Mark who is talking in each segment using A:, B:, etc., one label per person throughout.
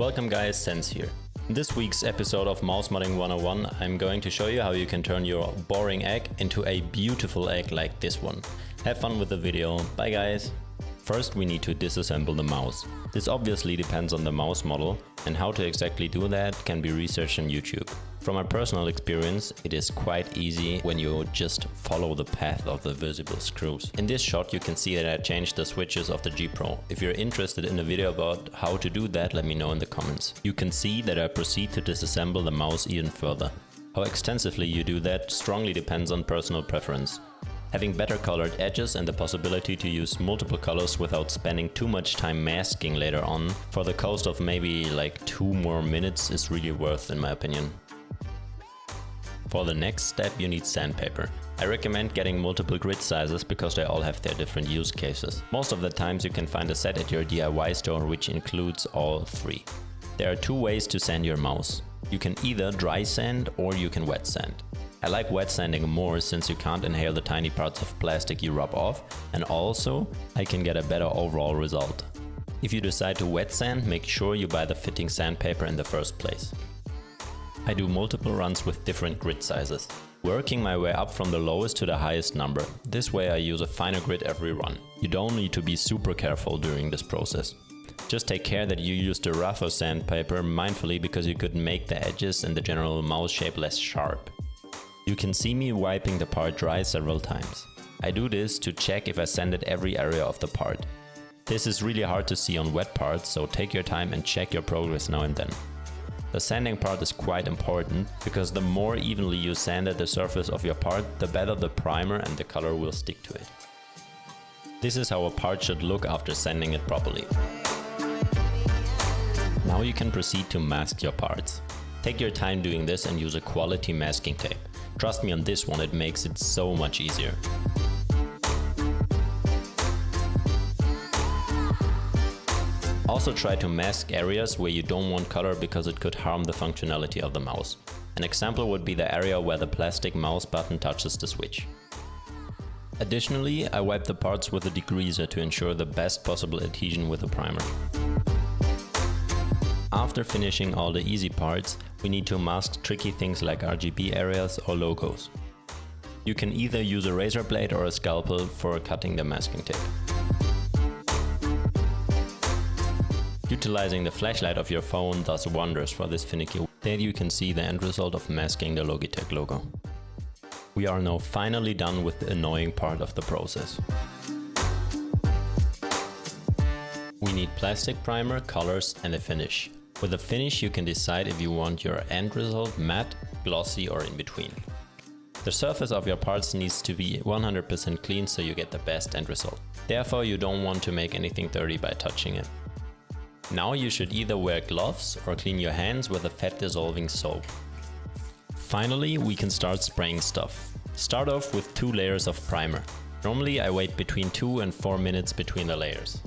A: Welcome guys, Sense here. In this week's episode of Mouse Modding 101, I'm going to show you how you can turn your boring egg into a beautiful egg like this one. Have fun with the video, bye guys! First we need to disassemble the mouse. This obviously depends on the mouse model, and how to exactly do that can be researched on YouTube. From my personal experience, it is quite easy when you just follow the path of the visible screws. In this shot you can see that I changed the switches of the G Pro. If you're interested in a video about how to do that, let me know in the comments. You can see that I proceed to disassemble the mouse even further. How extensively you do that strongly depends on personal preference. Having better colored edges and the possibility to use multiple colors without spending too much time masking later on, for the cost of maybe like 2 more minutes, is really worth in my opinion. For the next step you need sandpaper. I recommend getting multiple grid sizes because they all have their different use cases. Most of the times you can find a set at your DIY store which includes all 3. There are 2 ways to sand your mouse. You can either dry sand or you can wet sand. I like wet sanding more since you can't inhale the tiny parts of plastic you rub off, and also I can get a better overall result. If you decide to wet sand, make sure you buy the fitting sandpaper in the first place. I do multiple runs with different grid sizes, working my way up from the lowest to the highest number. This way I use a finer grid every run. You don't need to be super careful during this process. Just take care that you use the rougher sandpaper mindfully because you could make the edges and the general mouse shape less sharp. You can see me wiping the part dry several times. I do this to check if I sanded every area of the part. This is really hard to see on wet parts, so take your time and check your progress now and then. The sanding part is quite important because the more evenly you sanded the surface of your part, the better the primer and the color will stick to it. This is how a part should look after sanding it properly. Now you can proceed to mask your parts. Take your time doing this and use a quality masking tape. Trust me on this one, it makes it so much easier. Also try to mask areas where you don't want color because it could harm the functionality of the mouse. An example would be the area where the plastic mouse button touches the switch. Additionally, I wipe the parts with a degreaser to ensure the best possible adhesion with the primer. After finishing all the easy parts, we need to mask tricky things like RGB areas or logos. You can either use a razor blade or a scalpel for cutting the masking tape. Utilizing the flashlight of your phone does wonders for this finicky. There you can see the end result of masking the Logitech logo. We are now finally done with the annoying part of the process. We need plastic primer, colors and a finish. With a finish you can decide if you want your end result matte, glossy or in between. The surface of your parts needs to be 100% clean so you get the best end result. Therefore you don't want to make anything dirty by touching it. Now you should either wear gloves or clean your hands with a fat dissolving soap. Finally we can start spraying stuff. Start off with 2 layers of primer. Normally I wait between 2 and 4 minutes between the layers.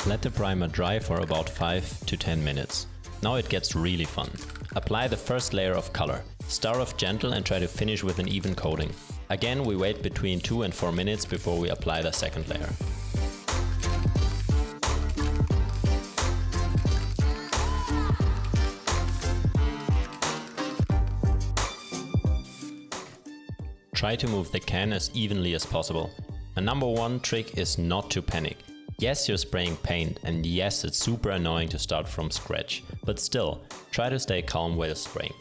A: Let the primer dry for about 5 to 10 minutes. Now it gets really fun. Apply the first layer of color. Start off gentle and try to finish with an even coating. Again, we wait between 2 and 4 minutes before we apply the second layer. Try to move the can as evenly as possible. My number 1 trick is not to panic. Yes, you're spraying paint, and yes, it's super annoying to start from scratch, but still, try to stay calm while spraying.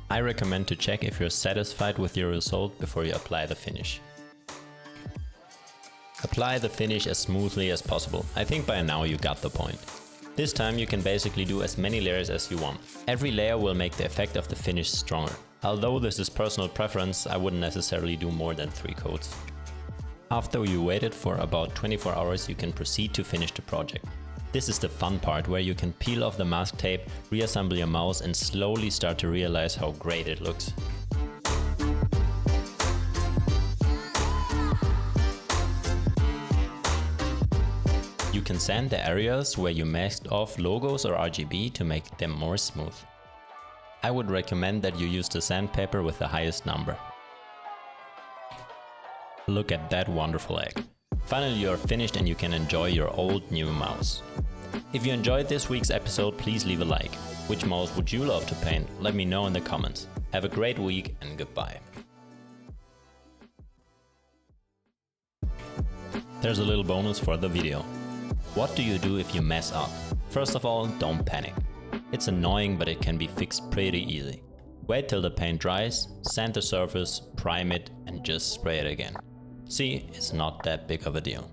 A: I recommend to check if you're satisfied with your result before you apply the finish. Apply the finish as smoothly as possible. I think by now you got the point. This time you can basically do as many layers as you want. Every layer will make the effect of the finish stronger. Although this is personal preference, I wouldn't necessarily do more than 3 coats. After you waited for about 24 hours, you can proceed to finish the project. This is the fun part where you can peel off the mask tape, reassemble your mouse and slowly start to realize how great it looks. You can sand the areas where you masked off logos or RGB to make them more smooth. I would recommend that you use the sandpaper with the highest number. Look at that wonderful egg. Finally, you are finished and you can enjoy your old new mouse. If you enjoyed this week's episode, please leave a like. Which mouse would you love to paint? Let me know in the comments. Have a great week and goodbye. There's a little bonus for the video. What do you do if you mess up? First of all, don't panic. It's annoying, but it can be fixed pretty easy. Wait till the paint dries, sand the surface, prime it and just spray it again. See, it's not that big of a deal.